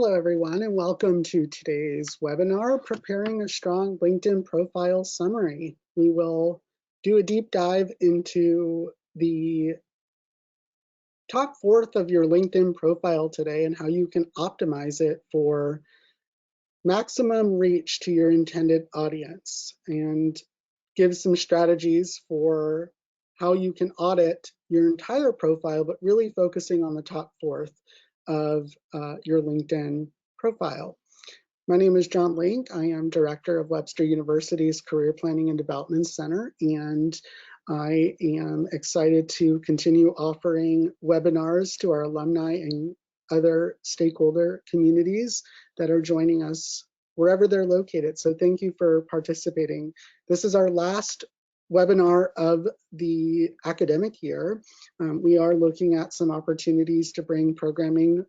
Hello, everyone, and welcome to today's webinar, Preparing a Strong LinkedIn Profile Summary. We will do a deep dive into the top fourth of your LinkedIn profile today and how you can optimize it for maximum reach to your intended audience, and give some strategies for how you can audit your entire profile, but really focusing on the top fourth of your LinkedIn profile. My name is John Link. I am Director of Webster University's Career Planning and Development Center, and I am excited to continue offering webinars to our alumni and other stakeholder communities that are joining us wherever they're located. So thank you for participating. This is our last webinar of the academic year. We are looking at some opportunities to bring programming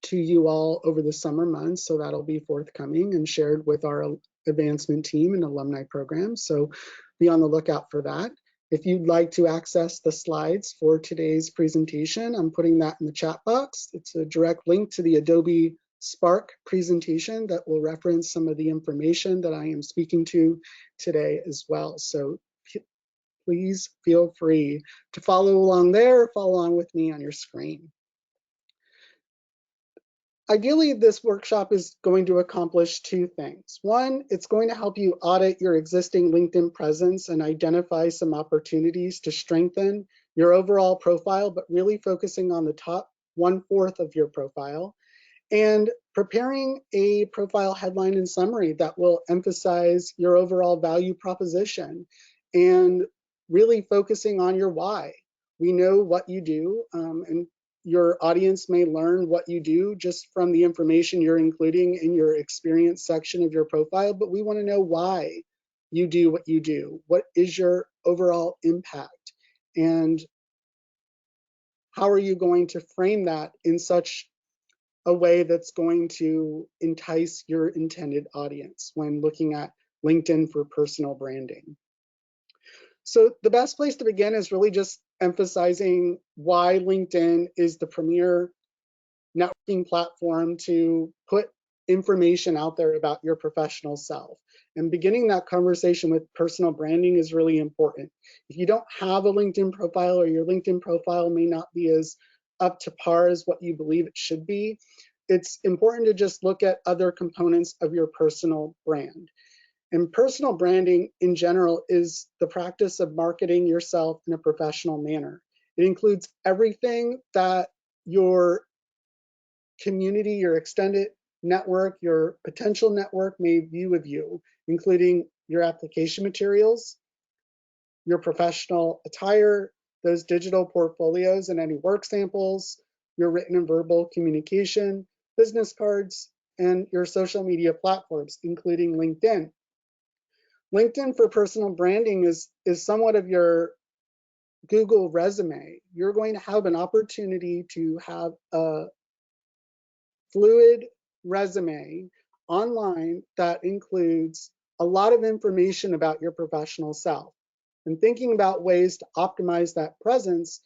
to you all over the summer months, so that'll be forthcoming and shared with our advancement team and alumni programs. So be on the lookout for that. If you'd like to access the slides for today's presentation, I'm putting that in the chat box. It's a direct link to the Adobe Spark presentation that will reference some of the information that I am speaking to today as well. So please feel free to follow along there, follow along with me on your screen. Ideally, this workshop is going to accomplish two things. One, it's going to help you audit your existing LinkedIn presence and identify some opportunities to strengthen your overall profile, but really focusing on the top 1/4 of your profile, and preparing a profile headline and summary that will emphasize your overall value proposition and really focusing on your why. We know what you do, and your audience may learn what you do just from the information you're including in your experience section of your profile, but we want to know why you do what you do. What is your overall impact? And how are you going to frame that in such a way that's going to entice your intended audience when looking at LinkedIn for personal branding? So the best place to begin is really just emphasizing why LinkedIn is the premier networking platform to put information out there about your professional self. And beginning that conversation with personal branding is really important. If you don't have a LinkedIn profile, or your LinkedIn profile may not be as up to par as what you believe it should be, it's important to just look at other components of your personal brand. And personal branding in general is the practice of marketing yourself in a professional manner. It includes everything that your community, your extended network, your potential network may view of you, including your application materials, your professional attire, those digital portfolios and any work samples, your written and verbal communication, business cards, and your social media platforms, including LinkedIn. LinkedIn for personal branding is somewhat of your Google resume. You're going to have an opportunity to have a fluid resume online that includes a lot of information about your professional self. And thinking about ways to optimize that presence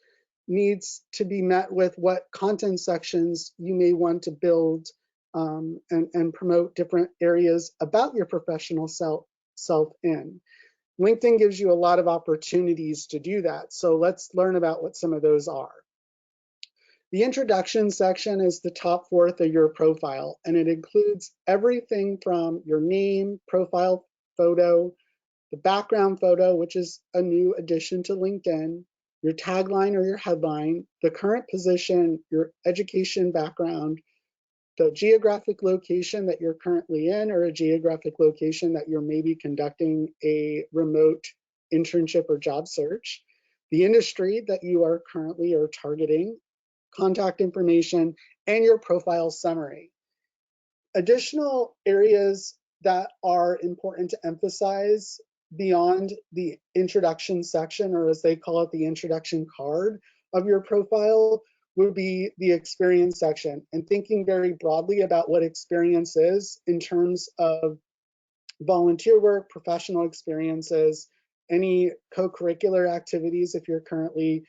needs to be met with what content sections you may want to build and promote different areas about your professional self in. LinkedIn gives you a lot of opportunities to do that. So let's learn about what some of those are. The introduction section is the top 4th of your profile, and it includes everything from your name, profile photo, the background photo, which is a new addition to LinkedIn, your tagline or your headline, the current position, your education background, the geographic location that you're currently in, or a geographic location that you're maybe conducting a remote internship or job search, the industry that you are currently or targeting, contact information, and your profile summary. Additional areas that are important to emphasize beyond the introduction section, or as they call it, the introduction card of your profile, would be the experience section, and thinking very broadly about what experience is in terms of volunteer work, professional experiences, any co-curricular activities if you're currently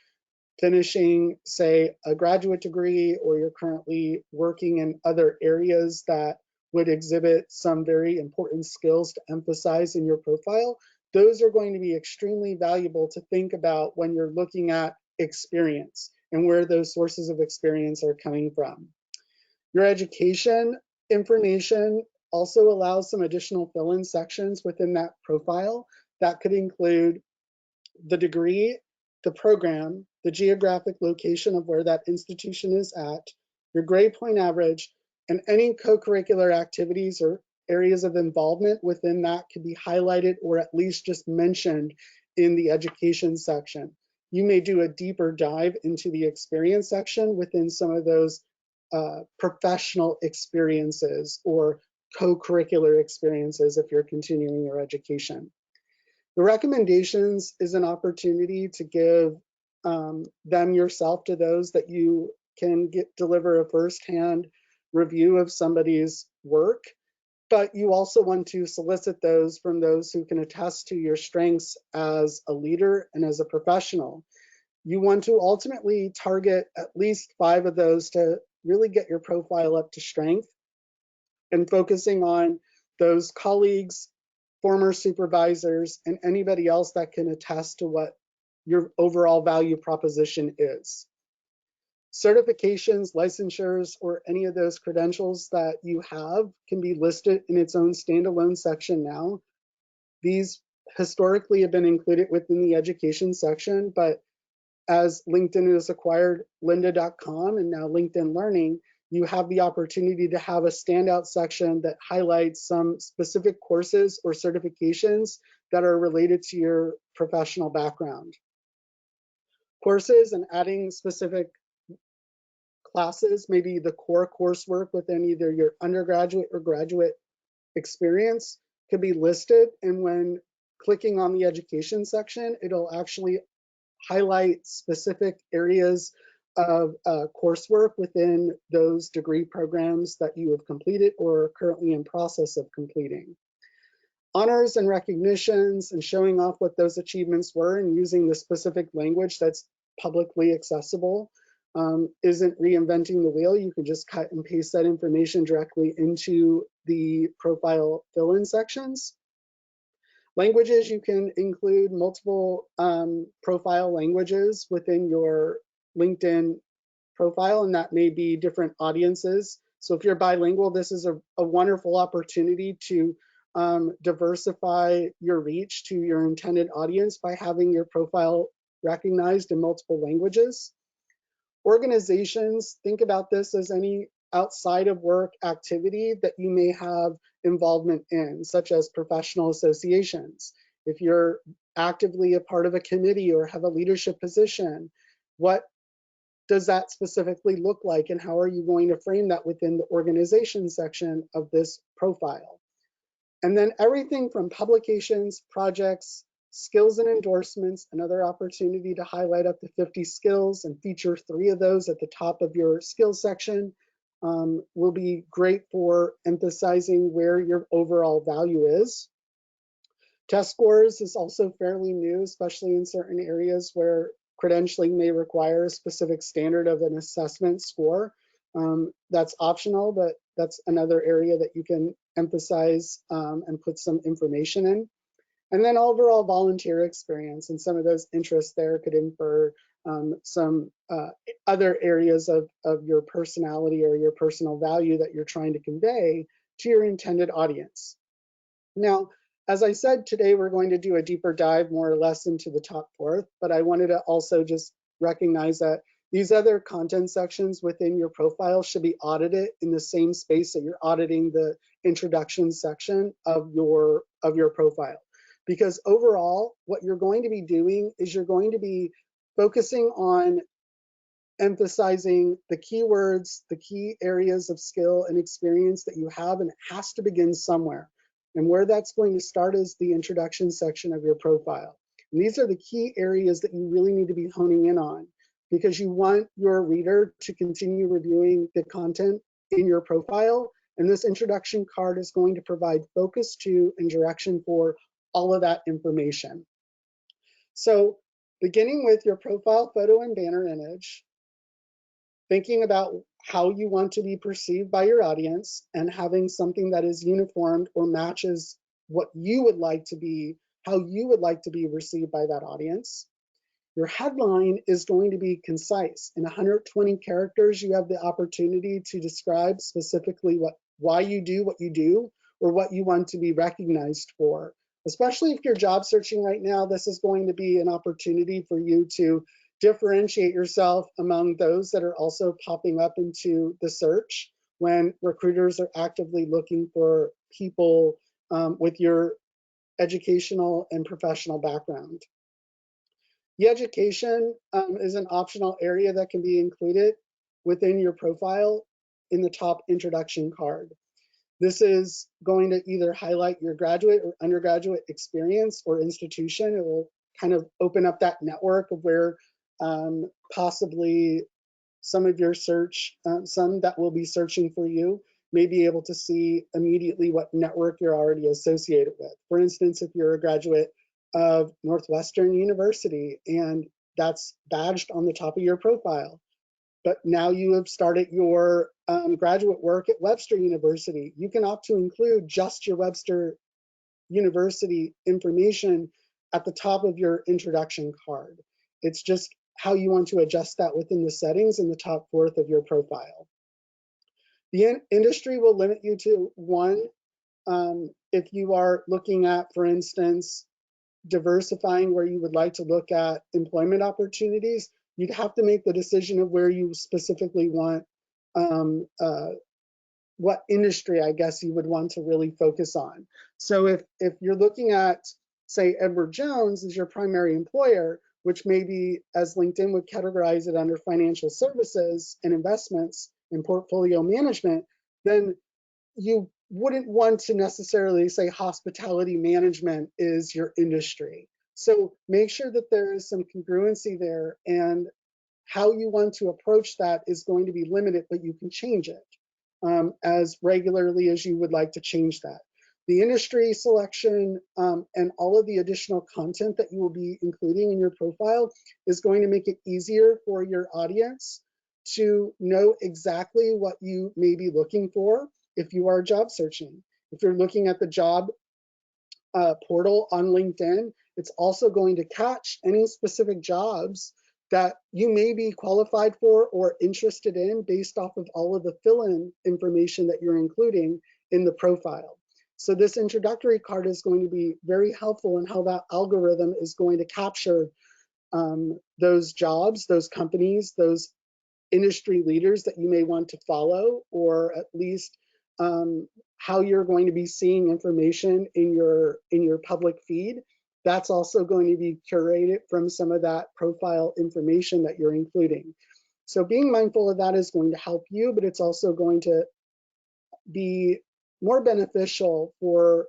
finishing, say, a graduate degree, or you're currently working in other areas that would exhibit some very important skills to emphasize in your profile, those are going to be extremely valuable to think about when you're looking at experience and where those sources of experience are coming from. Your education information also allows some additional fill-in sections within that profile that could include the degree, the program, the geographic location of where that institution is at, your grade point average, and any co-curricular activities or areas of involvement within that could be highlighted or at least just mentioned in the education section. You may do a deeper dive into the experience section within some of those professional experiences or co-curricular experiences if you're continuing your education. The recommendations is an opportunity to give them yourself to those that you can deliver a firsthand review of somebody's work, but you also want to solicit those from those who can attest to your strengths as a leader and as a professional. You want to ultimately target at least 5 of those to really get your profile up to strength, and focusing on those colleagues, former supervisors, and anybody else that can attest to what your overall value proposition is. Certifications, licensures, or any of those credentials that you have can be listed in its own standalone section now. These historically have been included within the education section, but as LinkedIn has acquired lynda.com and now LinkedIn Learning, you have the opportunity to have a standout section that highlights some specific courses or certifications that are related to your professional background. Courses and adding specific classes, maybe the core coursework within either your undergraduate or graduate experience could be listed. And when clicking on the education section, it'll actually highlight specific areas of coursework within those degree programs that you have completed or are currently in process of completing. Honors and recognitions and showing off what those achievements were and using the specific language that's publicly accessible isn't reinventing the wheel. You can just cut and paste that information directly into the profile fill-in sections. Languages, you can include multiple profile languages within your LinkedIn profile, and that may be different audiences. So if you're bilingual, this is a wonderful opportunity to diversify your reach to your intended audience by having your profile recognized in multiple languages. Organizations, think about this as any outside of work activity that you may have involvement in, such as professional associations. If you're actively a part of a committee or have a leadership position, what does that specifically look like, and how are you going to frame that within the organization section of this profile? And then everything from publications, projects, skills and endorsements, another opportunity to highlight up to 50 skills and feature 3 of those at the top of your skills section will be great for emphasizing where your overall value is. Test scores is also fairly new, especially in certain areas where credentialing may require a specific standard of an assessment score. That's optional, but that's another area that you can emphasize and put some information in. And then overall volunteer experience, and some of those interests there could infer some other areas of your personality or your personal value that you're trying to convey to your intended audience. Now, as I said, today we're going to do a deeper dive more or less into the top 4th, but I wanted to also just recognize that these other content sections within your profile should be audited in the same space that you're auditing the introduction section of your profile. Because overall, what you're going to be doing is you're going to be focusing on emphasizing the keywords, the key areas of skill and experience that you have, and it has to begin somewhere. And where that's going to start is the introduction section of your profile. And these are the key areas that you really need to be honing in on, because you want your reader to continue reviewing the content in your profile. And this introduction card is going to provide focus to and direction for all of that information. So Beginning with your profile photo and banner image, thinking about how you want to be perceived by your audience and having something that is uniformed or matches what you would like to be, how you would like to be received by that audience. Your headline is going to be concise. In 120 characters, you have the opportunity to describe specifically why you do what you do or what you want to be recognized for. Especially if you're job searching right now, this is going to be an opportunity for you to differentiate yourself among those that are also popping up into the search when recruiters are actively looking for people with your educational and professional background. The education is an optional area that can be included within your profile in the top introduction card. This is going to either highlight your graduate or undergraduate experience or institution. It will kind of open up that network of where possibly some of your search, some that will be searching for you, may be able to see immediately what network you're already associated with. For instance, if you're a graduate of Northwestern University and that's badged on the top of your profile, but now you have started your graduate work at Webster University, you can opt to include just your Webster University information at the top of your introduction card. It's just how you want to adjust that within the settings in the top fourth of your profile. The industry will limit you to one. If you are looking at, for instance, diversifying where you would like to look at employment opportunities, you'd have to make the decision of where you specifically want, what industry, I guess, you would want to really focus on. So if you're looking at, say, Edward Jones as your primary employer, which maybe as LinkedIn would categorize it under financial services and investments and portfolio management, then you wouldn't want to necessarily say hospitality management is your industry. So make sure that there is some congruency there, and how you want to approach that is going to be limited, but you can change it as regularly as you would like to change that. The industry selection and all of the additional content that you will be including in your profile is going to make it easier for your audience to know exactly what you may be looking for if you are job searching. If you're looking at the job portal on LinkedIn, it's also going to catch any specific jobs that you may be qualified for or interested in based off of all of the fill-in information that you're including in the profile. So this introductory card is going to be very helpful in how that algorithm is going to capture those jobs, those companies, those industry leaders that you may want to follow, or at least how you're going to be seeing information in your public feed. That's also going to be curated from some of that profile information that you're including. So being mindful of that is going to help you, but it's also going to be more beneficial for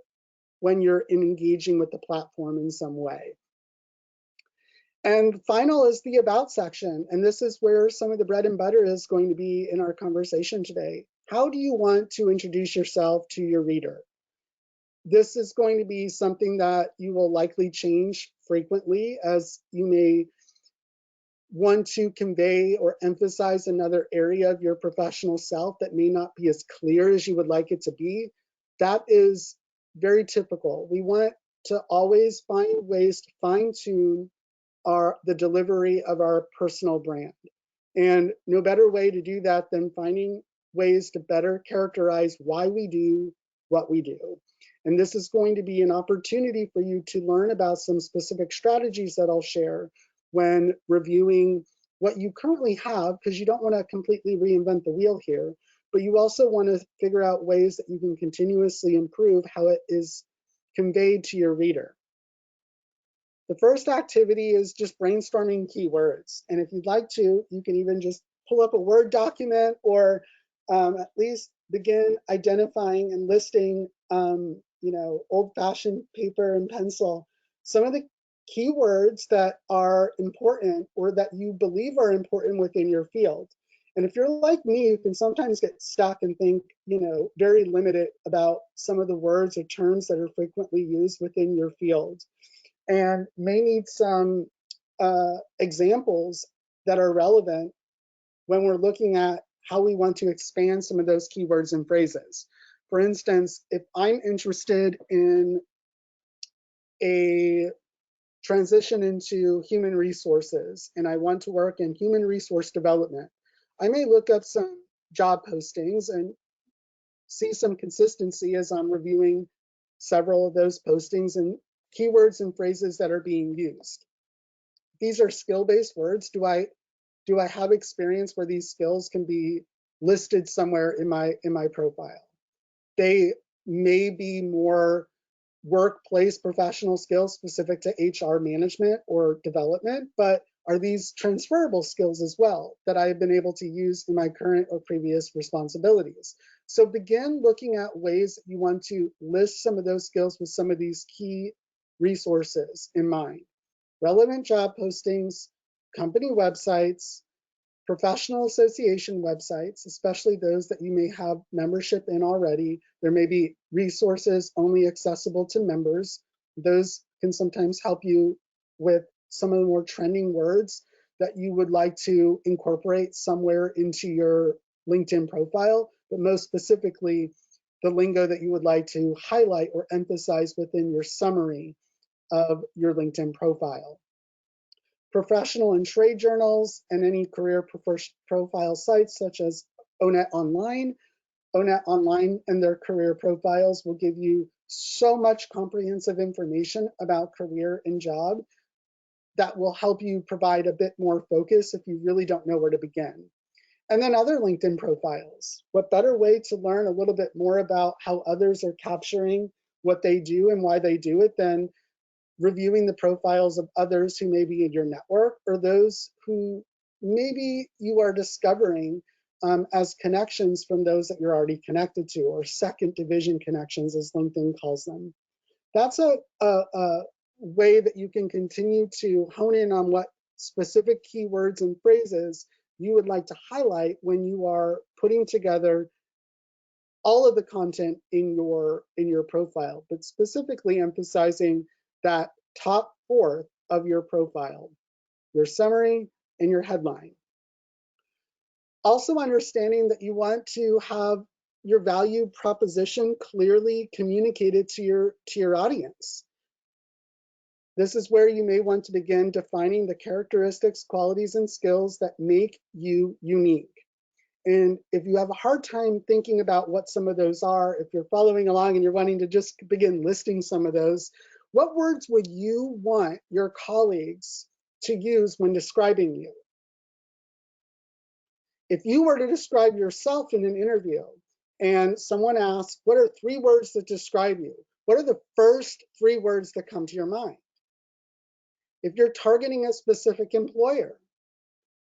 when you're engaging with the platform in some way. And final is the about section. And this is where some of the bread and butter is going to be in our conversation today. How do you want to introduce yourself to your reader? This is going to be something that you will likely change frequently, as you may want to convey or emphasize another area of your professional self that may not be as clear as you would like it to be. That is very typical. We want to always find ways to fine-tune the delivery of our personal brand. And no better way to do that than finding ways to better characterize why we do what we do. And this is going to be an opportunity for you to learn about some specific strategies that I'll share when reviewing what you currently have, because you don't want to completely reinvent the wheel here, but you also want to figure out ways that you can continuously improve how it is conveyed to your reader. The first activity is just brainstorming keywords. And if you'd like to, you can even just pull up a Word document or at least begin identifying and listing, old-fashioned paper and pencil, some of the keywords that are important or that you believe are important within your field. And if you're like me, you can sometimes get stuck and think, very limited about some of the words or terms that are frequently used within your field, and may need some examples that are relevant when we're looking at how we want to expand some of those keywords and phrases. For instance, if I'm interested in a transition into human resources and I want to work in human resource development, I may look up some job postings and see some consistency as I'm reviewing several of those postings and keywords and phrases that are being used. These are skill-based words. Do I have experience where these skills can be listed somewhere in my profile? They may be more workplace professional skills specific to HR management or development, but are these transferable skills as well that I've been able to use in my current or previous responsibilities? So begin looking at ways that you want to list some of those skills with some of these key resources in mind. Relevant job postings, company websites, professional association websites, especially those that you may have membership in already. There may be resources only accessible to members. Those can sometimes help you with some of the more trending words that you would like to incorporate somewhere into your LinkedIn profile, but most specifically, the lingo that you would like to highlight or emphasize within your summary of your LinkedIn profile. Professional and trade journals and any career profile sites such as ONET Online. ONET Online and their career profiles will give you so much comprehensive information about career and job that will help you provide a bit more focus if you really don't know where to begin. And then other LinkedIn profiles. What better way to learn a little bit more about how others are capturing what they do and why they do it than reviewing the profiles of others who may be in your network or those who maybe you are discovering as connections from those that you're already connected to, or second division connections as LinkedIn calls them. That's a way that you can continue to hone in on what specific keywords and phrases you would like to highlight when you are putting together all of the content in your profile, but specifically emphasizing that top fourth of your profile, your summary and your headline. Also understanding that you want to have your value proposition clearly communicated to your audience. This is where you may want to begin defining the characteristics, qualities, and skills that make you unique. And if you have a hard time thinking about what some of those are, if you're following along and you're wanting to just begin listing some of those, what words would you want your colleagues to use when describing you? If you were to describe yourself in an interview and someone asks, what are 3 words that describe you? What are the first 3 words that come to your mind? If you're targeting a specific employer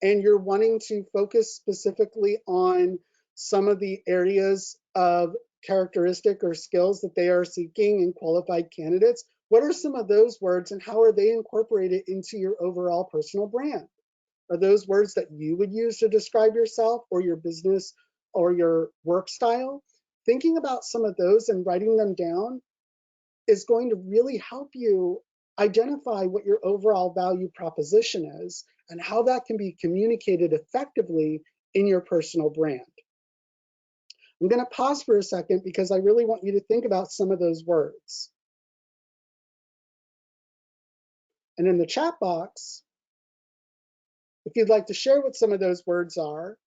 and you're wanting to focus specifically on some of the areas of characteristic or skills that they are seeking in qualified candidates, what are some of those words and how are they incorporated into your overall personal brand? Are those words that you would use to describe yourself or your business or your work style? Thinking about some of those and writing them down is going to really help you identify what your overall value proposition is and how that can be communicated effectively in your personal brand. I'm going to pause for a second because I really want you to think about some of those words. And in the chat box, if you'd like to share what some of those words are,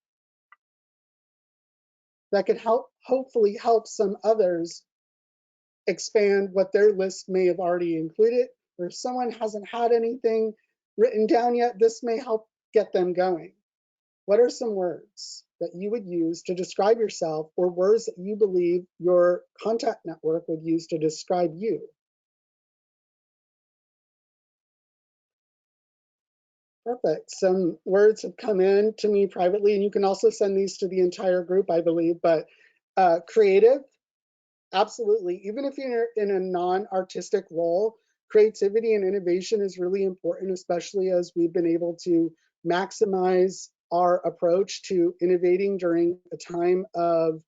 that could hopefully help some others expand what their list may have already included, or if someone hasn't had anything written down yet, this may help get them going. What are some words that you would use to describe yourself, or words that you believe your contact network would use to describe you? Perfect. Some words have come in to me privately, and you can also send these to the entire group, I believe, but creative, absolutely. Even if you're in a non-artistic role, creativity and innovation is really important, especially as we've been able to maximize our approach to innovating during a time of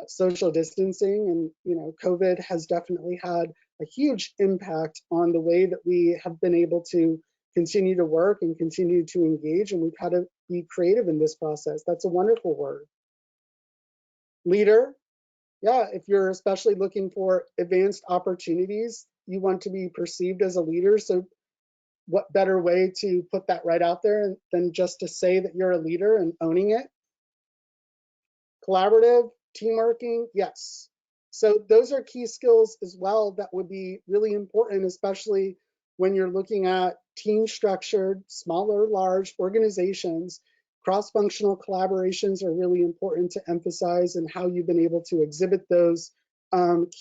social distancing. And COVID has definitely had a huge impact on the way that we have been able to continue to work and continue to engage, and we've had to be creative in this process. That's a wonderful word. Leader, yeah, if you're especially looking for advanced opportunities, you want to be perceived as a leader. So what better way to put that right out there than just to say that you're a leader and owning it? Collaborative, team working, yes. So those are key skills as well that would be really important, especially when you're looking at team structured, small or large organizations. Cross-functional collaborations are really important to emphasize, and how you've been able to exhibit those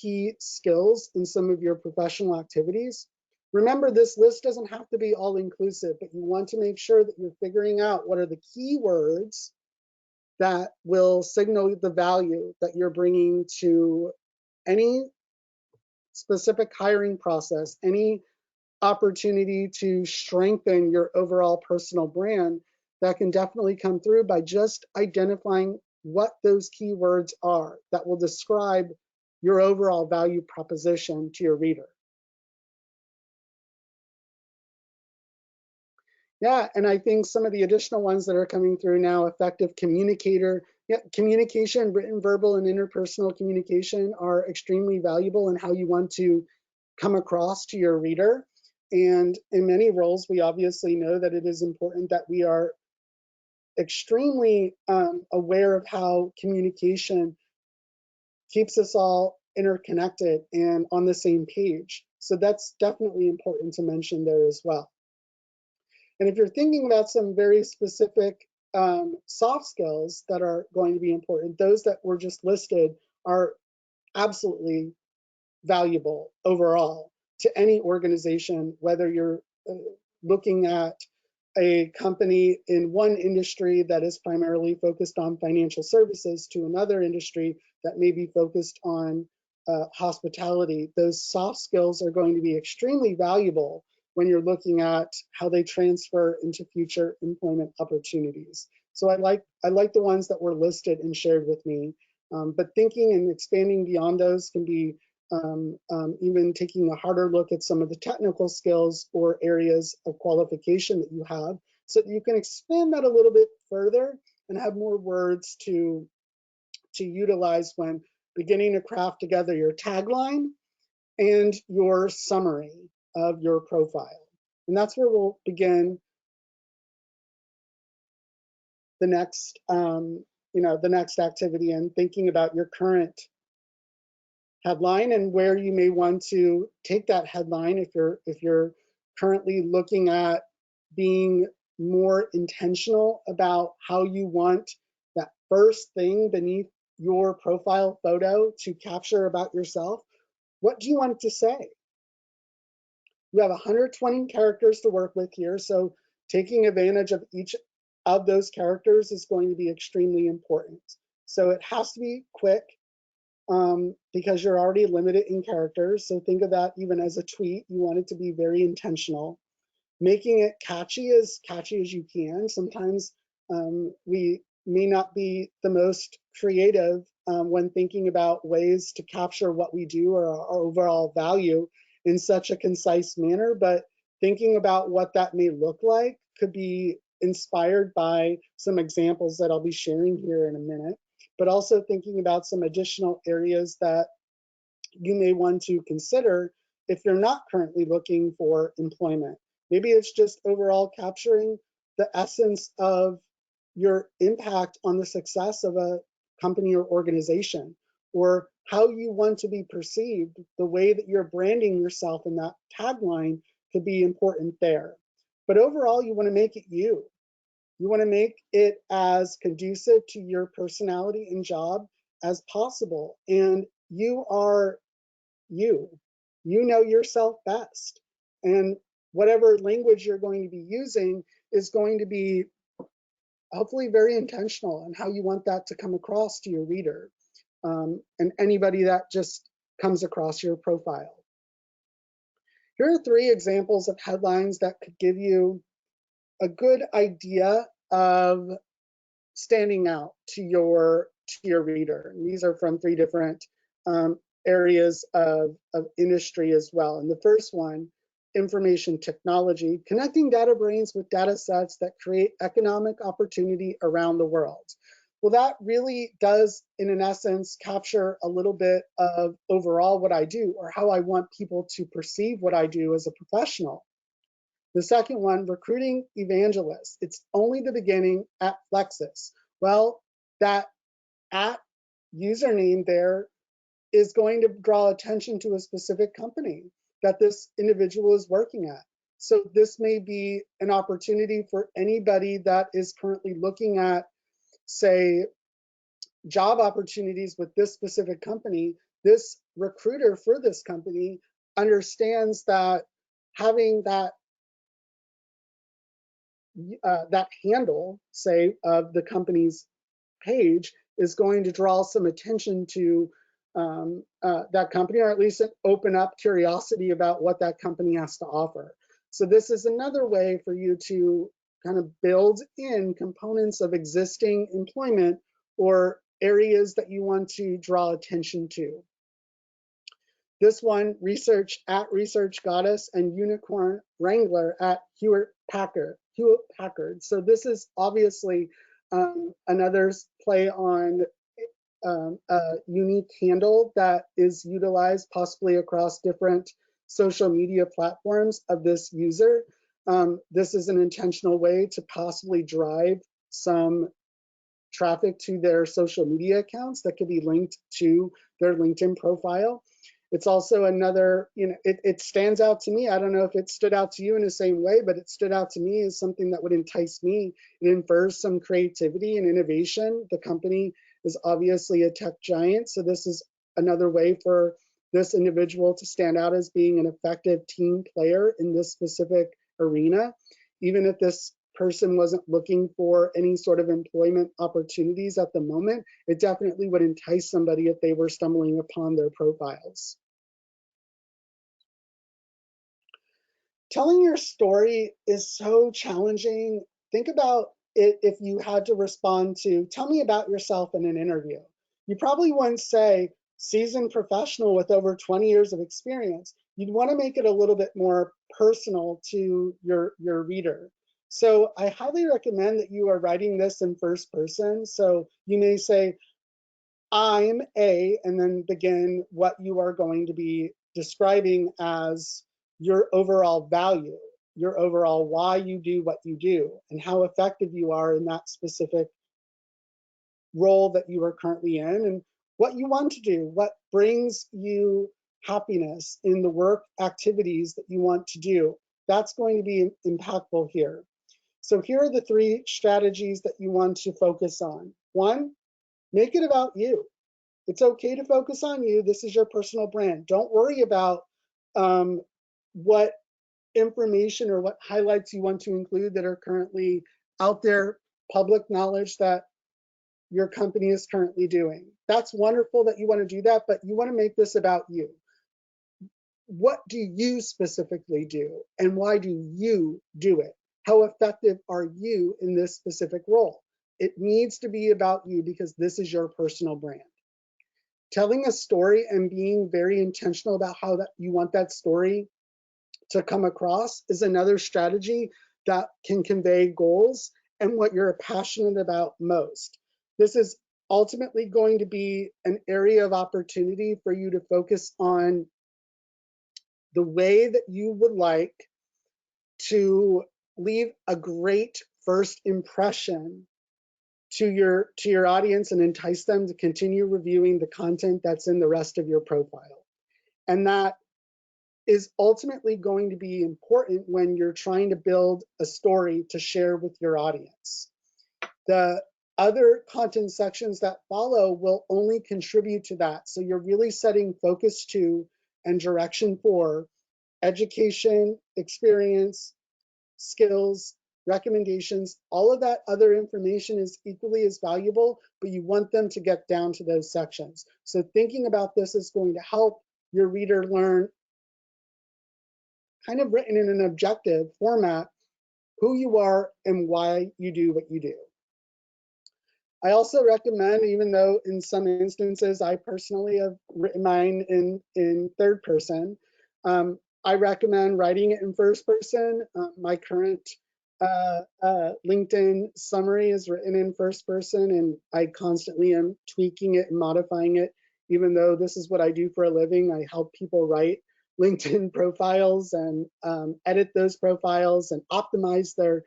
key skills in some of your professional activities. Remember, this list doesn't have to be all inclusive, but you want to make sure that you're figuring out what are the key words that will signal the value that you're bringing to any specific hiring process, any opportunity to strengthen your overall personal brand. That can definitely come through by just identifying what those keywords are that will describe your overall value proposition to your reader. Yeah, and I think some of the additional ones that are coming through now, effective communicator. Yeah, communication, written, verbal, and interpersonal communication are extremely valuable in how you want to come across to your reader. And in many roles, we obviously know that it is important that we are extremely aware of how communication keeps us all interconnected and on the same page. So that's definitely important to mention there as well. And if you're thinking about some very specific soft skills that are going to be important, those that were just listed are absolutely valuable overall to any organization, whether you're looking at a company in one industry that is primarily focused on financial services to another industry that may be focused on hospitality. Those soft skills are going to be extremely valuable when you're looking at how they transfer into future employment opportunities. So I like the ones that were listed and shared with me, but thinking and expanding beyond those can be even taking a harder look at some of the technical skills or areas of qualification that you have, so that you can expand that a little bit further and have more words to utilize when beginning to craft together your tagline and your summary of your profile. And that's where we'll begin the next, the next activity, and thinking about your current headline and where you may want to take that headline if you're currently looking at being more intentional about how you want that first thing beneath your profile photo to capture about yourself. What do you want it to say? You have 120 characters to work with here, so taking advantage of each of those characters is going to be extremely important. So it has to be quick because you're already limited in characters. So think of that even as a tweet. You want it to be very intentional. Making it catchy as you can. Sometimes we may not be the most creative when thinking about ways to capture what we do or our overall value in such a concise manner, but thinking about what that may look like could be inspired by some examples that I'll be sharing here in a minute, but also thinking about some additional areas that you may want to consider if you're not currently looking for employment. Maybe it's just overall capturing the essence of your impact on the success of a company or organization, or how you want to be perceived. The way that you're branding yourself in that tagline could be important there. But overall, you want to make it you. You want to make it as conducive to your personality and job as possible. And you are you. You know yourself best. And whatever language you're going to be using is going to be hopefully very intentional in how you want that to come across to your reader and anybody that just comes across your profile. Here are 3 examples of headlines that could give you a good idea of standing out to your reader. And these are from 3 different areas of industry as well. And the first one information technology, connecting data brains with data sets that create economic opportunity around the world. Well, that really does, in an essence, capture a little bit of overall what I do or how I want people to perceive what I do as a professional. The second one, recruiting evangelists. It's only the beginning at Flexus. Well, that at username there is going to draw attention to a specific company that this individual is working at. So this may be an opportunity for anybody that is currently looking at, say, job opportunities with this specific company. This recruiter for this company understands that having that that handle, say, of the company's page is going to draw some attention to that company, or at least open up curiosity about what that company has to offer. So this is another way for you to kind of build in components of existing employment or areas that you want to draw attention to. This one, research at Research Goddess and Unicorn Wrangler at Hewlett Packard. So this is obviously another play on a unique handle that is utilized possibly across different social media platforms of this user. This is an intentional way to possibly drive some traffic to their social media accounts that could be linked to their LinkedIn profile. It's also another, it stands out to me. I don't know if it stood out to you in the same way, but it stood out to me as something that would entice me. It infers some creativity and innovation. The company is obviously a tech giant, so this is another way for this individual to stand out as being an effective team player in this specific arena. Even if this person wasn't looking for any sort of employment opportunities at the moment, it definitely would entice somebody if they were stumbling upon their profiles. Telling your story is so challenging. Think about it if you had to respond to, tell me about yourself in an interview. You probably wouldn't say, seasoned professional with over 20 years of experience. You'd want to make it a little bit more personal to your reader. So I highly recommend that you are writing this in first person. So you may say, I'm a, and then begin what you are going to be describing as your overall value, your overall why you do what you do, and how effective you are in that specific role that you are currently in, and what you want to do, what brings you happiness in the work activities that you want to do. That's going to be impactful here. So here are the 3 strategies that you want to focus on. 1, make it about you. It's okay to focus on you. This is your personal brand. Don't worry about what information or what highlights you want to include that are currently out there, public knowledge that your company is currently doing. That's wonderful that you want to do that, but you want to make this about you. What do you specifically do, and why do you do it? How effective are you in this specific role? It needs to be about you because this is your personal brand. Telling a story and being very intentional about how that you want that story to come across is another strategy that can convey goals and what you're passionate about most. This is ultimately going to be an area of opportunity for you to focus on the way that you would like to leave a great first impression to your audience and entice them to continue reviewing the content that's in the rest of your profile. And that is ultimately going to be important when you're trying to build a story to share with your audience. The other content sections that follow will only contribute to that. So you're really setting focus to and direction for education, experience, skills, recommendations. All of that other information is equally as valuable, but you want them to get down to those sections. So thinking about this is going to help your reader learn, kind of written in an objective format, who you are and why you do what you do. I also recommend, even though in some instances I personally have written mine in third person, I recommend writing it in first person. My current LinkedIn summary is written in first person, and I constantly am tweaking it and modifying it. Even though this is what I do for a living, I help people write LinkedIn profiles and edit those profiles and optimize their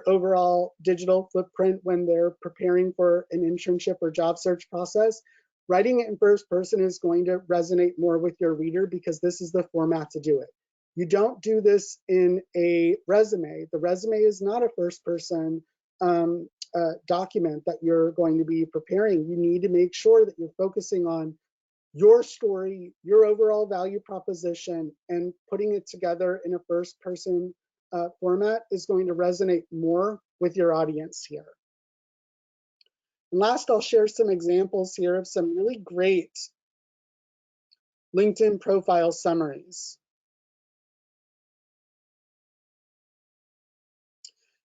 overall digital footprint when they're preparing for an internship or job search process. Writing it in first person is going to resonate more with your reader because this is the format to do it. You don't do this in a resume. The resume is not a first person document that you're going to be preparing. You need to make sure that you're focusing on your story, your overall value proposition, and putting it together in a first person format is going to resonate more with your audience here. And last, I'll share some examples here of some really great LinkedIn profile summaries.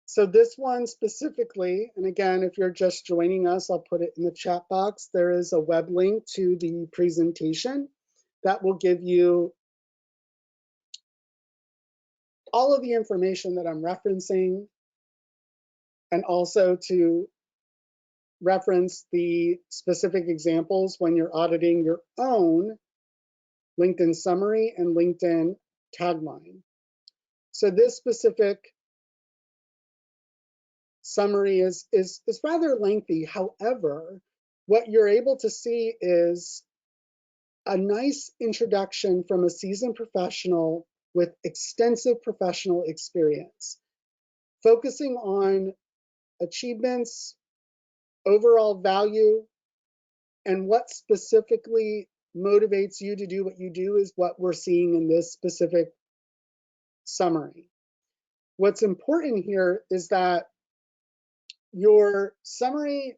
So this one specifically, and again, if you're just joining us, I'll put it in the chat box. There is a web link to the presentation that will give you all of the information that I'm referencing, and also to reference the specific examples when you're auditing your own LinkedIn summary and LinkedIn tagline. So this specific summary is rather lengthy. However, what you're able to see is a nice introduction from a seasoned professional with extensive professional experience, focusing on achievements, overall value, and what specifically motivates you to do what you do is what we're seeing in this specific summary. What's important here is that your summary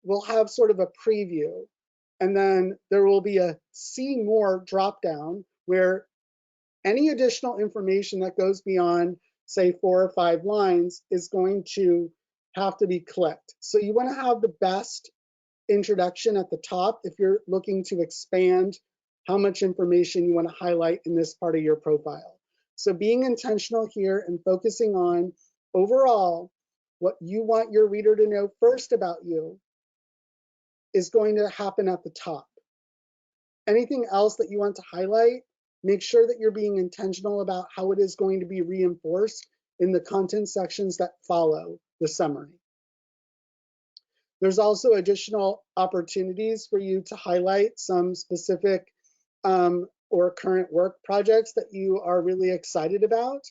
will have sort of a preview, and then there will be a see more dropdown where any additional information that goes beyond, say, 4 or 5 lines is going to have to be clicked. So you want to have the best introduction at the top if you're looking to expand how much information you want to highlight in this part of your profile. So being intentional here and focusing on overall what you want your reader to know first about you is going to happen at the top. Anything else that you want to highlight, make sure that you're being intentional about how it is going to be reinforced in the content sections that follow the summary. There's also additional opportunities for you to highlight some specific or current work projects that you are really excited about.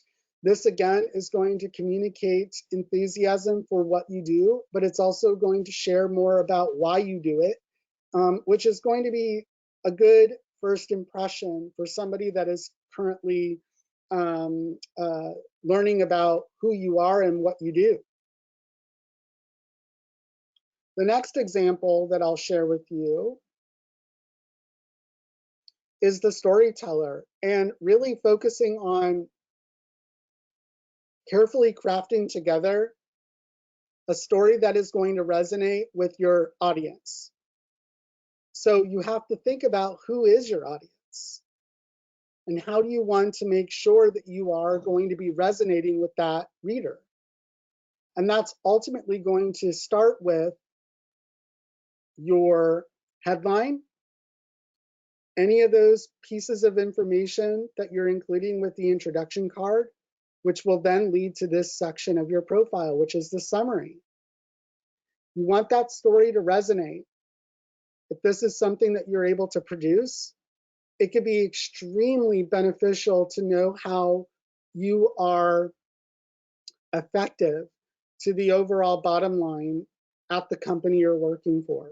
This again is going to communicate enthusiasm for what you do, but it's also going to share more about why you do it, which is going to be a good first impression for somebody that is currently learning about who you are and what you do. The next example that I'll share with you is the storyteller, and really focusing on carefully crafting together a story that is going to resonate with your audience. So you have to think about who is your audience and how do you want to make sure that you are going to be resonating with that reader. And that's ultimately going to start with your headline, any of those pieces of information that you're including with the introduction card, which will then lead to this section of your profile, which is the summary. You want that story to resonate. If this is something that you're able to produce, it could be extremely beneficial to know how you are effective to the overall bottom line at the company you're working for.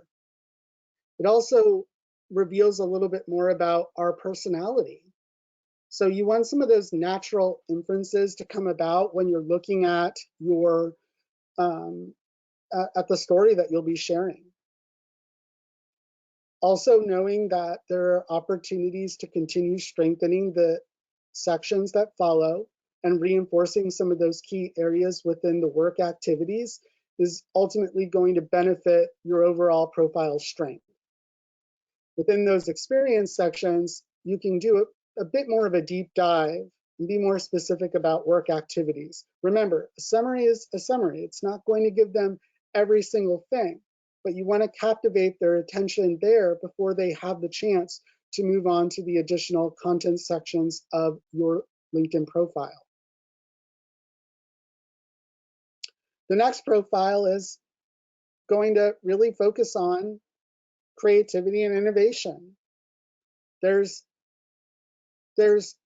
It also reveals a little bit more about our personality. So you want some of those natural inferences to come about when you're looking at your at the story that you'll be sharing. Also knowing that there are opportunities to continue strengthening the sections that follow and reinforcing some of those key areas within the work activities is ultimately going to benefit your overall profile strength. Within those experience sections, you can do a bit more of a deep dive and be more specific about work activities. Remember, a summary is a summary. It's not going to give them every single thing, but you want to captivate their attention there before they have the chance to move on to the additional content sections of your LinkedIn profile. The next profile is going to really focus on creativity and innovation. There's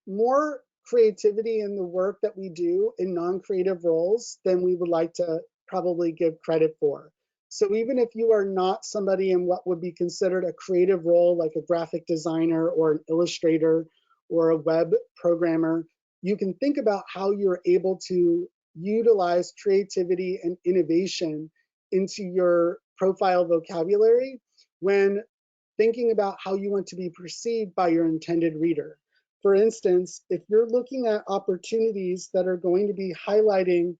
more creativity in the work that we do in non-creative roles than we would like to probably give credit for. So even if you are not somebody in what would be considered a creative role, like a graphic designer or an illustrator or a web programmer, you can think about how you're able to utilize creativity and innovation into your profile vocabulary when thinking about how you want to be perceived by your intended reader. For instance, if you're looking at opportunities that are going to be highlighting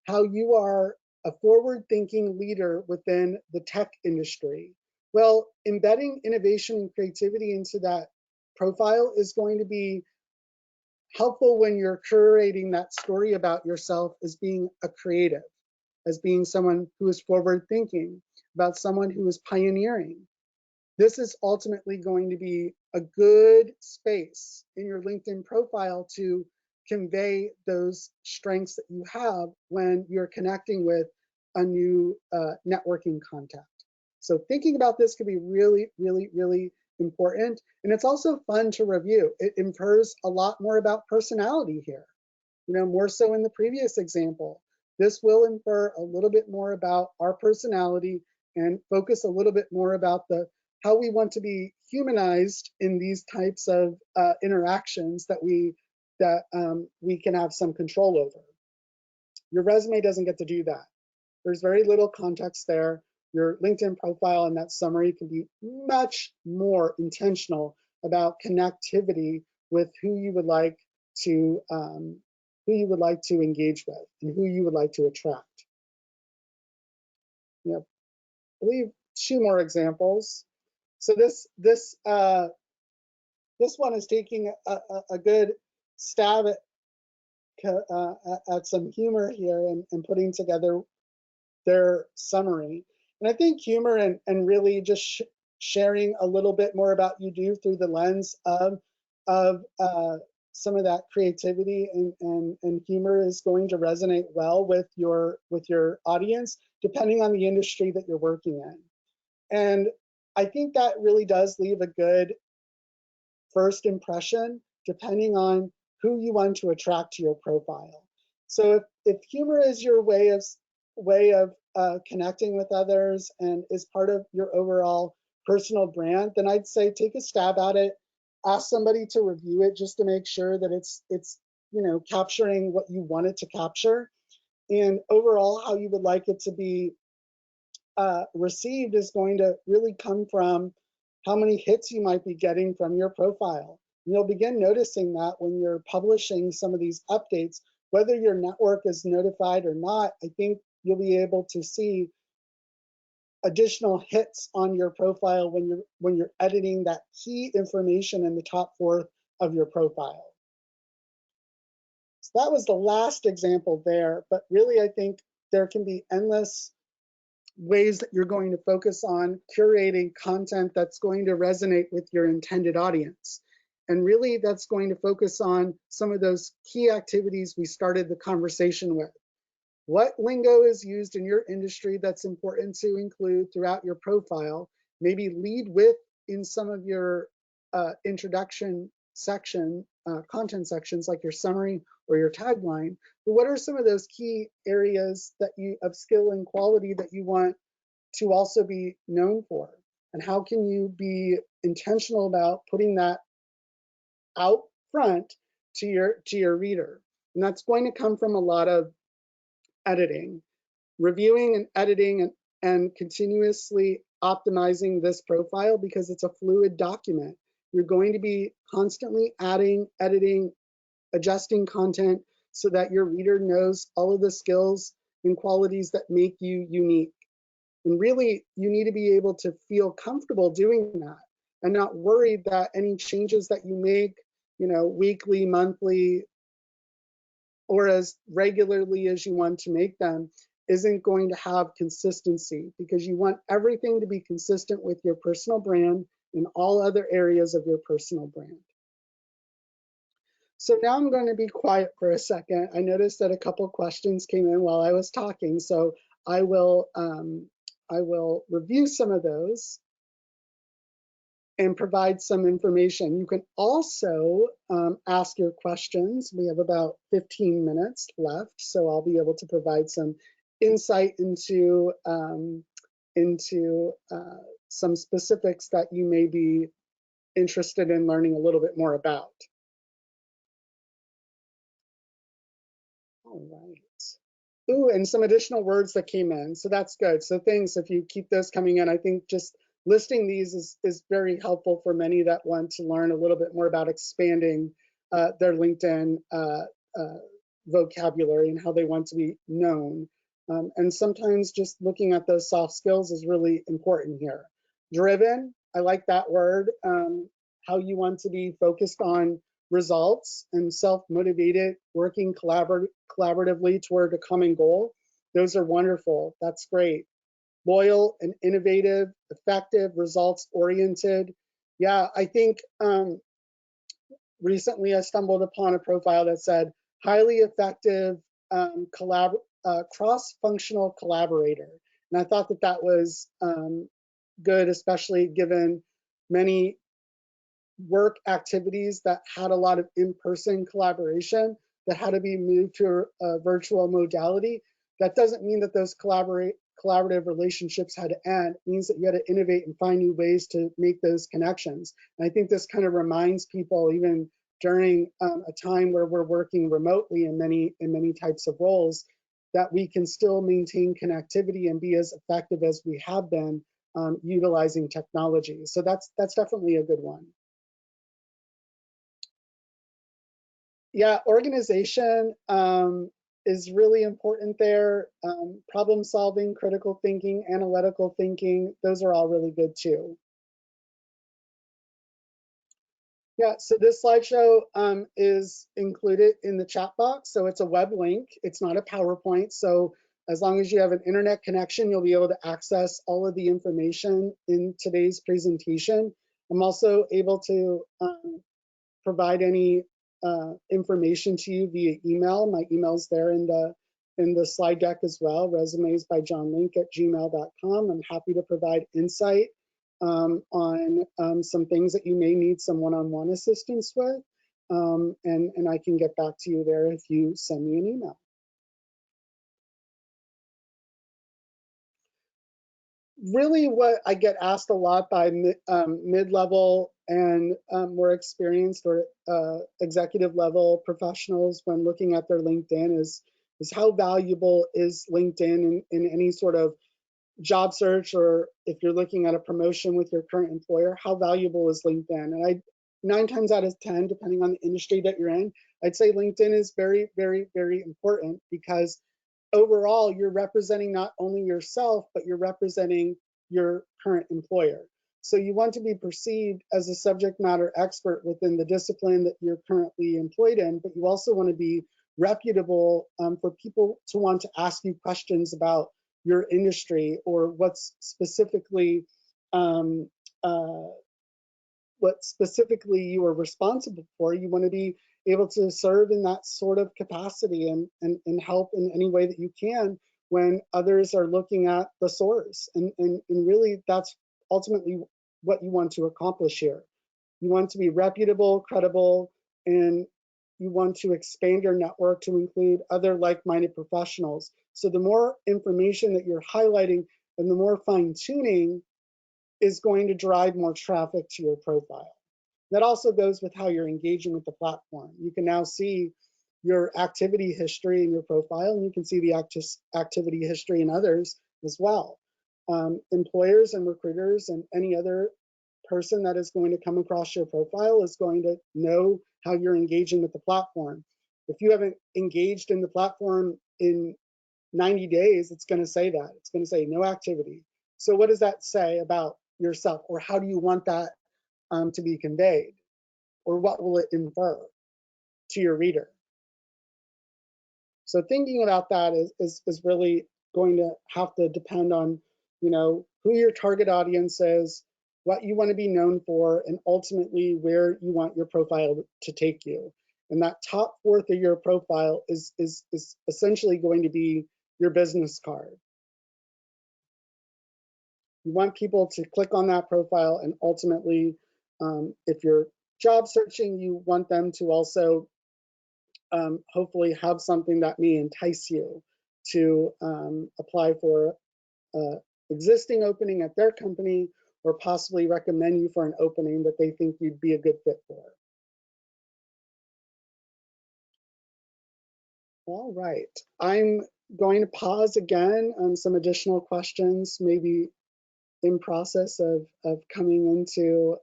how you are a forward-thinking leader within the tech industry, well, embedding innovation and creativity into that profile is going to be helpful when you're curating that story about yourself as being a creative, as being someone who is forward-thinking, about someone who is pioneering. This is ultimately going to be a good space in your LinkedIn profile to convey those strengths that you have when you're connecting with a new networking contact. So thinking about this could be really, really, really important. And it's also fun to review. It infers a lot more about personality here. You know, more so in the previous example. This will infer a little bit more about our personality and focus a little bit more about how we want to be humanized in these types of interactions that we can have some control over. Your resume doesn't get to do that. There's very little context there. Your LinkedIn profile and that summary can be much more intentional about connectivity with who you would like to engage with and who you would like to attract. I believe 2 more examples. So this one is taking a good stab at some humor here and putting together their summary. And I think humor and really just sharing a little bit more about you through the lens of some of that creativity and humor is going to resonate well with your audience, depending on the industry that you're working in. And I think that really does leave a good first impression, depending on who you want to attract to your profile. So if humor is your way of connecting with others and is part of your overall personal brand, then I'd say take a stab at it. Ask somebody to review it just to make sure that it's capturing what you want it to capture. And overall, how you would like it to be received is going to really come from how many hits you might be getting from your profile. And you'll begin noticing that when you're publishing some of these updates, whether your network is notified or not, I think you'll be able to see additional hits on your profile when you're editing that key information in the top 4th of your profile. So that was the last example there, but really I think there can be endless ways that you're going to focus on curating content that's going to resonate with your intended audience. And really that's going to focus on some of those key activities we started the conversation with. What lingo is used in your industry that's important to include throughout your profile? Maybe lead with in some of your introduction section, content sections like your summary or your tagline. But what are some of those key areas of skill and quality that you want to also be known for? And how can you be intentional about putting that out front to your reader? And that's going to come from a lot of editing, reviewing and editing and continuously optimizing this profile because it's a fluid document. You're going to be constantly adding, editing, adjusting content so that your reader knows all of the skills and qualities that make you unique. And really, you need to be able to feel comfortable doing that and not worried that any changes that you make weekly, monthly, or as regularly as you want to make them isn't going to have consistency, because you want everything to be consistent with your personal brand in all other areas of your personal brand. So now I'm going to be quiet for a second. I noticed that a couple questions came in while I was talking, so I will review some of those and provide some information. You can also ask your questions. We have about 15 minutes left, so I'll be able to provide some insight into some specifics that you may be interested in learning a little bit more about. All right. Ooh, and some additional words that came in, so that's good. So things, if you keep those coming in, I think just listing these is very helpful for many that want to learn a little bit more about expanding their LinkedIn vocabulary and how they want to be known. And sometimes just looking at those soft skills is really important here. Driven, I like that word. How you want to be focused on results and self-motivated, working collaboratively toward a common goal. Those are wonderful. That's great. Loyal and innovative, effective, results-oriented. Yeah, I think recently I stumbled upon a profile that said highly effective cross-functional collaborator. And I thought that that was good, especially given many work activities that had a lot of in-person collaboration that had to be moved to a virtual modality. That doesn't mean that those collaborative relationships had to end. It means that you had to innovate and find new ways to make those connections. And I think this kind of reminds people, even during a time where we're working remotely in many types of roles, that we can still maintain connectivity and be as effective as we have been utilizing technology. So that's definitely a good one. Yeah, organization is really important there. Problem solving, critical thinking, analytical thinking, those are all really good too. Yeah, so this slideshow is included in the chat box. So it's a web link. It's not a PowerPoint. So as long as you have an internet connection, you'll be able to access all of the information in today's presentation. I'm also able to provide any information to you via email. My email's there in the slide deck as well, resumesbyjohnlink@gmail.com. I'm happy to provide insight on some things that you may need some one-on-one assistance with, and I can get back to you there if you send me an email. Really what I get asked a lot by mid-level and more experienced or executive level professionals when looking at their LinkedIn is how valuable is LinkedIn in any sort of job search, or if you're looking at a promotion with your current employer, how valuable is LinkedIn? And 9 times out of 10, depending on the industry that you're in, I'd say LinkedIn is very, very, very important, because overall, you're representing not only yourself, but you're representing your current employer. So you want to be perceived as a subject matter expert within the discipline that you're currently employed in, but you also want to be reputable for people to want to ask you questions about your industry or what's specifically you are responsible for. You want to be able to serve in that sort of capacity and help in any way that you can when others are looking at the source. And really, that's ultimately what you want to accomplish here. You want to be reputable, credible, and you want to expand your network to include other like-minded professionals. So the more information that you're highlighting and the more fine-tuning is going to drive more traffic to your profile. That also goes with how you're engaging with the platform. You can now see your activity history in your profile, and you can see the activity history in others as well. Employers and recruiters and any other person that is going to come across your profile is going to know how you're engaging with the platform. If you haven't engaged in the platform in 90 days, it's going to say that. It's going to say no activity. So what does that say about yourself, or how do you want that to be conveyed? or what will it infer to your reader? So thinking about that is really going to have to depend on, you know, who your target audience is, what you want to be known for, and ultimately where you want your profile to take you. And that top fourth of your profile is essentially going to be your business card. You want people to click on that profile, and ultimately, if you're job searching, you want them to also hopefully have something that may entice you to apply for an existing opening at their company, or possibly recommend you for an opening that they think you'd be a good fit for. All right, I'm going to pause again on some additional questions, maybe in process of coming into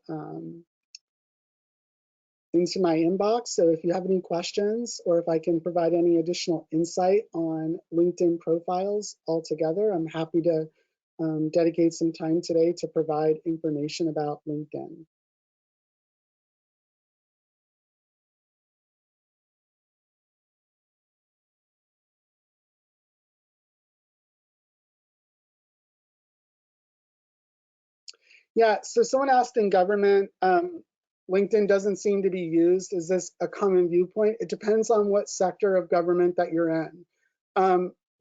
my inbox. So if you have any questions, or if I can provide any additional insight on LinkedIn profiles altogether, I'm happy to dedicate some time today to provide information about LinkedIn. Yeah, so someone asked in government, LinkedIn doesn't seem to be used. Is this a common viewpoint? It depends on what sector of government that you're in.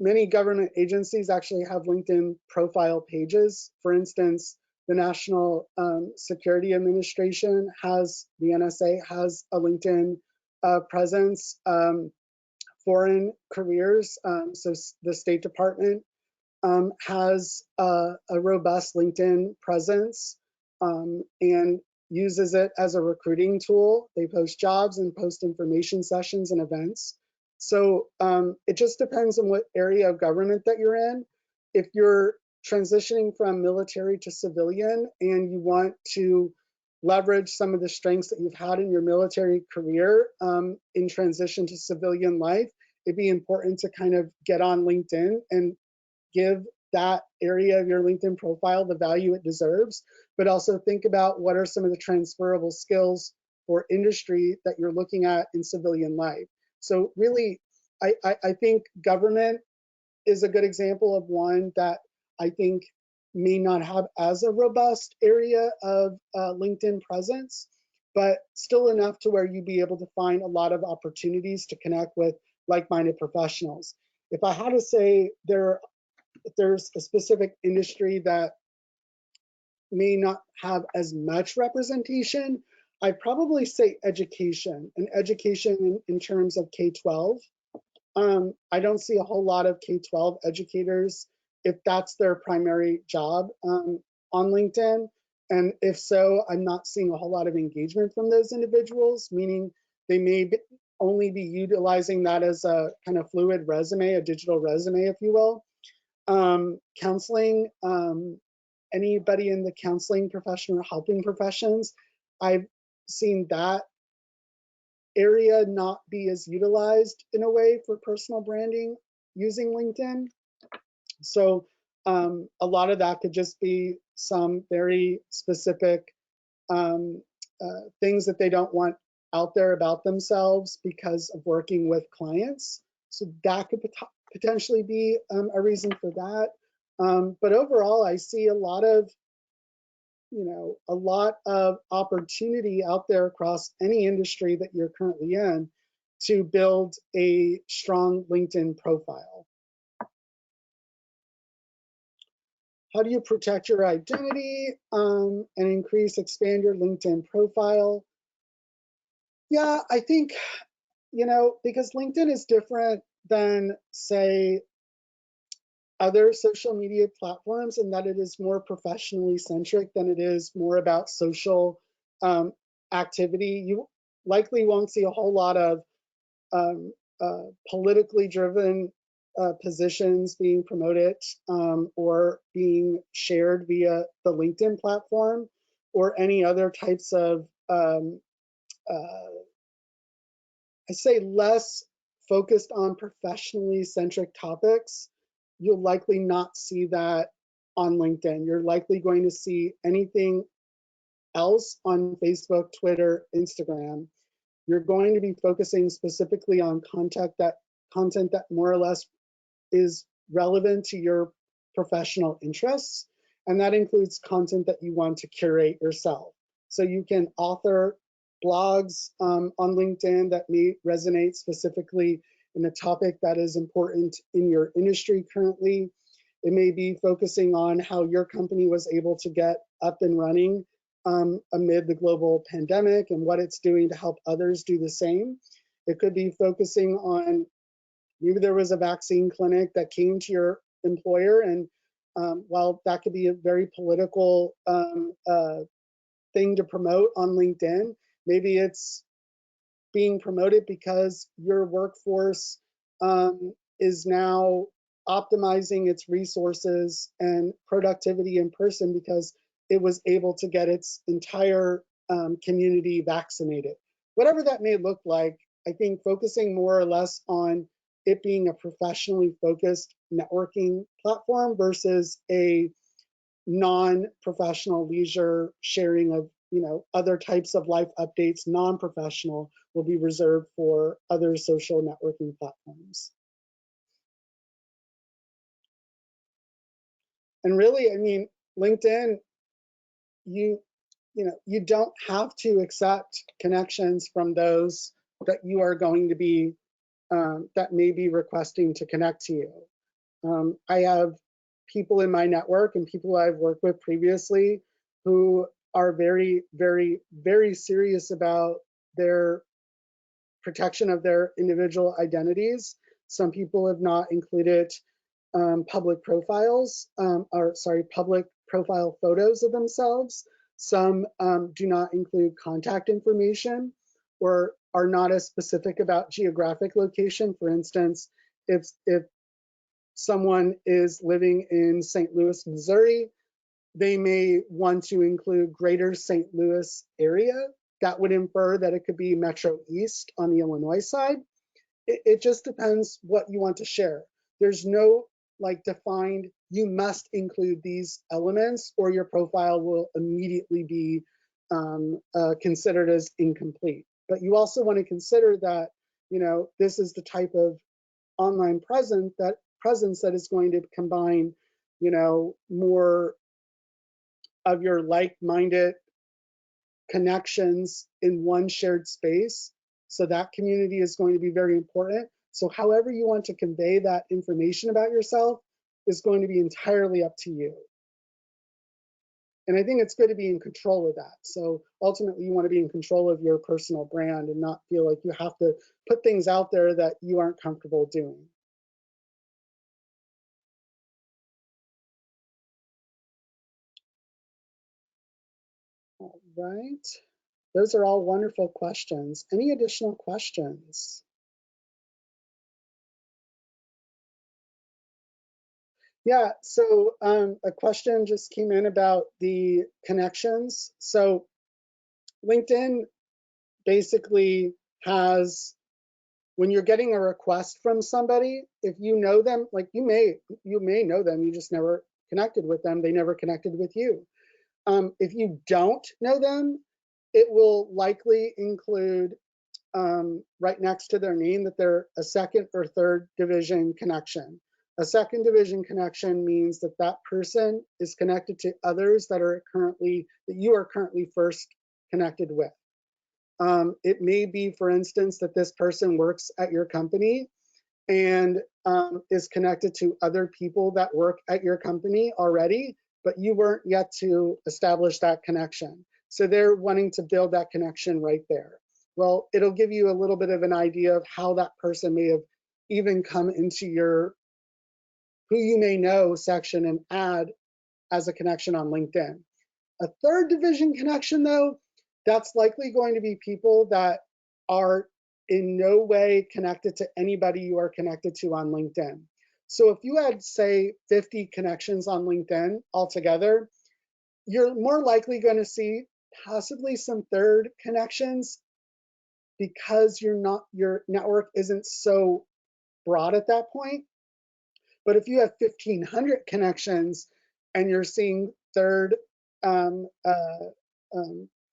Many government agencies actually have LinkedIn profile pages. For instance, the National Security Administration has, the NSA has a LinkedIn presence. Foreign careers, so the State Department has a robust LinkedIn presence and uses it as a recruiting tool. They post jobs and post information sessions and events. So it just depends on what area of government that you're in. If you're transitioning from military to civilian and you want to leverage some of the strengths that you've had in your military career in transition to civilian life, it'd be important to kind of get on LinkedIn and give that area of your LinkedIn profile the value it deserves, but also think about what are some of the transferable skills or industry that you're looking at in civilian life. So really, I think government is a good example of one that I think may not have as a robust area of LinkedIn presence, but still enough to where you'd be able to find a lot of opportunities to connect with like-minded professionals. If I had to say if there's a specific industry that may not have as much representation, I'd probably say education, and education in terms of K-12. I don't see a whole lot of K-12 educators if that's their primary job on LinkedIn. And if so, I'm not seeing a whole lot of engagement from those individuals, meaning they may only be utilizing that as a kind of fluid resume, a digital resume, if you will. Counseling, anybody in the counseling profession or helping professions, I've seen that area not be as utilized in a way for personal branding using LinkedIn. So a lot of that could just be some very specific things that they don't want out there about themselves because of working with clients. So that could potentially be a reason for that. But overall, I see a lot of opportunity out there across any industry that you're currently in to build a strong LinkedIn profile. How do you protect your identity and expand your LinkedIn profile? Yeah, I think, because LinkedIn is different than, say, other social media platforms, in that it is more professionally centric than it is more about social activity. You likely won't see a whole lot of politically driven positions being promoted or being shared via the LinkedIn platform, or any other types of, I say, less focused on professionally centric topics. You'll likely not see that on LinkedIn. You're likely going to see anything else on Facebook, Twitter, Instagram, you're going to be focusing specifically on content that more or less is relevant to your professional interests. And that includes content that you want to curate yourself. So you can author blogs on LinkedIn that may resonate specifically in a topic that is important in your industry currently. It may be focusing on how your company was able to get up and running amid the global pandemic and what it's doing to help others do the same. It could be focusing on maybe there was a vaccine clinic that came to your employer, and while that could be a very political thing to promote on LinkedIn, maybe it's being promoted because your workforce is now optimizing its resources and productivity in person because it was able to get its entire community vaccinated. Whatever that may look like, I think focusing more or less on it being a professionally focused networking platform versus a non-professional leisure sharing of other types of life updates, non-professional, will be reserved for other social networking platforms. And really, I mean, LinkedIn, you don't have to accept connections from those that you are going to be that may be requesting to connect to you. I have people in my network and people I've worked with previously who are very, very, very serious about their protection of their individual identities. Some people have not included public profiles, public profile photos of themselves. Some do not include contact information or are not as specific about geographic location. For instance, if someone is living in St. Louis, Missouri, they may want to include greater St. Louis area. That would infer that it could be Metro East on the Illinois side. It just depends what you want to share. There's no defined, you must include these elements or your profile will immediately be considered as incomplete. But you also want to consider that, this is the type of online presence that is going to combine, more of your like-minded connections in one shared space. So that community is going to be very important. So however you want to convey that information about yourself is going to be entirely up to you. And I think it's good to be in control of that. So ultimately you want to be in control of your personal brand and not feel like you have to put things out there that you aren't comfortable doing. All right. Those are all wonderful questions. Any additional questions? Yeah, so a question just came in about the connections. So LinkedIn basically has, when you're getting a request from somebody, if you know them, like you may know them, you just never connected with them, they never connected with you. If you don't know them, it will likely include right next to their name that they're a second or third division connection. A second division connection means that that person is connected to others that you are currently first connected with. It may be, for instance, that this person works at your company and is connected to other people that work at your company already, but you weren't yet to establish that connection. So they're wanting to build that connection right there. Well, it'll give you a little bit of an idea of how that person may have even come into your who you may know section and add as a connection on LinkedIn. A third division connection, though, that's likely going to be people that are in no way connected to anybody you are connected to on LinkedIn. So if you had, say, 50 connections on LinkedIn altogether, you're more likely going to see possibly some third connections because your network isn't so broad at that point. But if you have 1,500 connections and you're seeing third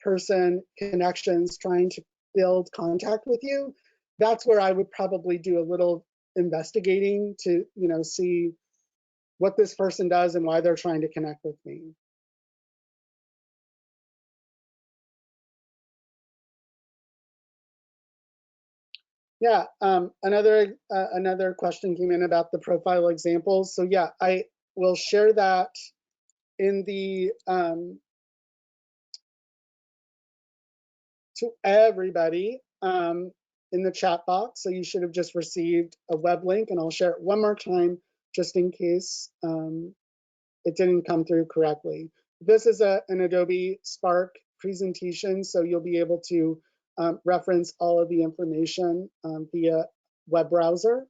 person connections trying to build contact with you, that's where I would probably do a little investigating to, see what this person does and why they're trying to connect with me. Yeah, another question came in about the profile examples. So yeah, I will share that in the to everybody in the chat box. So you should have just received a web link, and I'll share it one more time just in case it didn't come through correctly. This is an Adobe Spark presentation, so you'll be able to reference all of the information via web browser.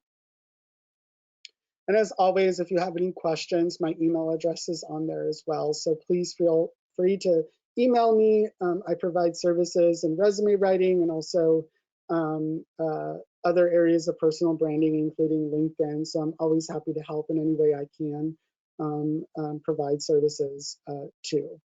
And as always, if you have any questions, my email address is on there as well. So please feel free to email me. I provide services in resume writing and also other areas of personal branding, including LinkedIn. So I'm always happy to help in any way I can provide services too.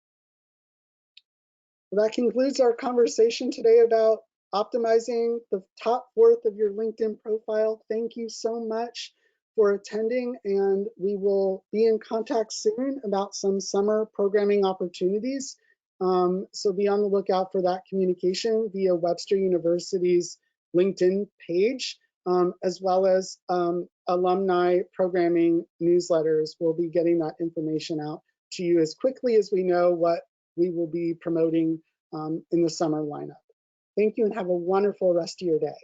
Well, that concludes our conversation today about optimizing the top fourth of your LinkedIn profile. Thank you so much for attending, and we will be in contact soon about some summer programming opportunities. So be on the lookout for that communication via Webster University's LinkedIn page, as well as alumni programming newsletters. We'll be getting that information out to you as quickly as we know what we will be promoting in the summer lineup. Thank you and have a wonderful rest of your day.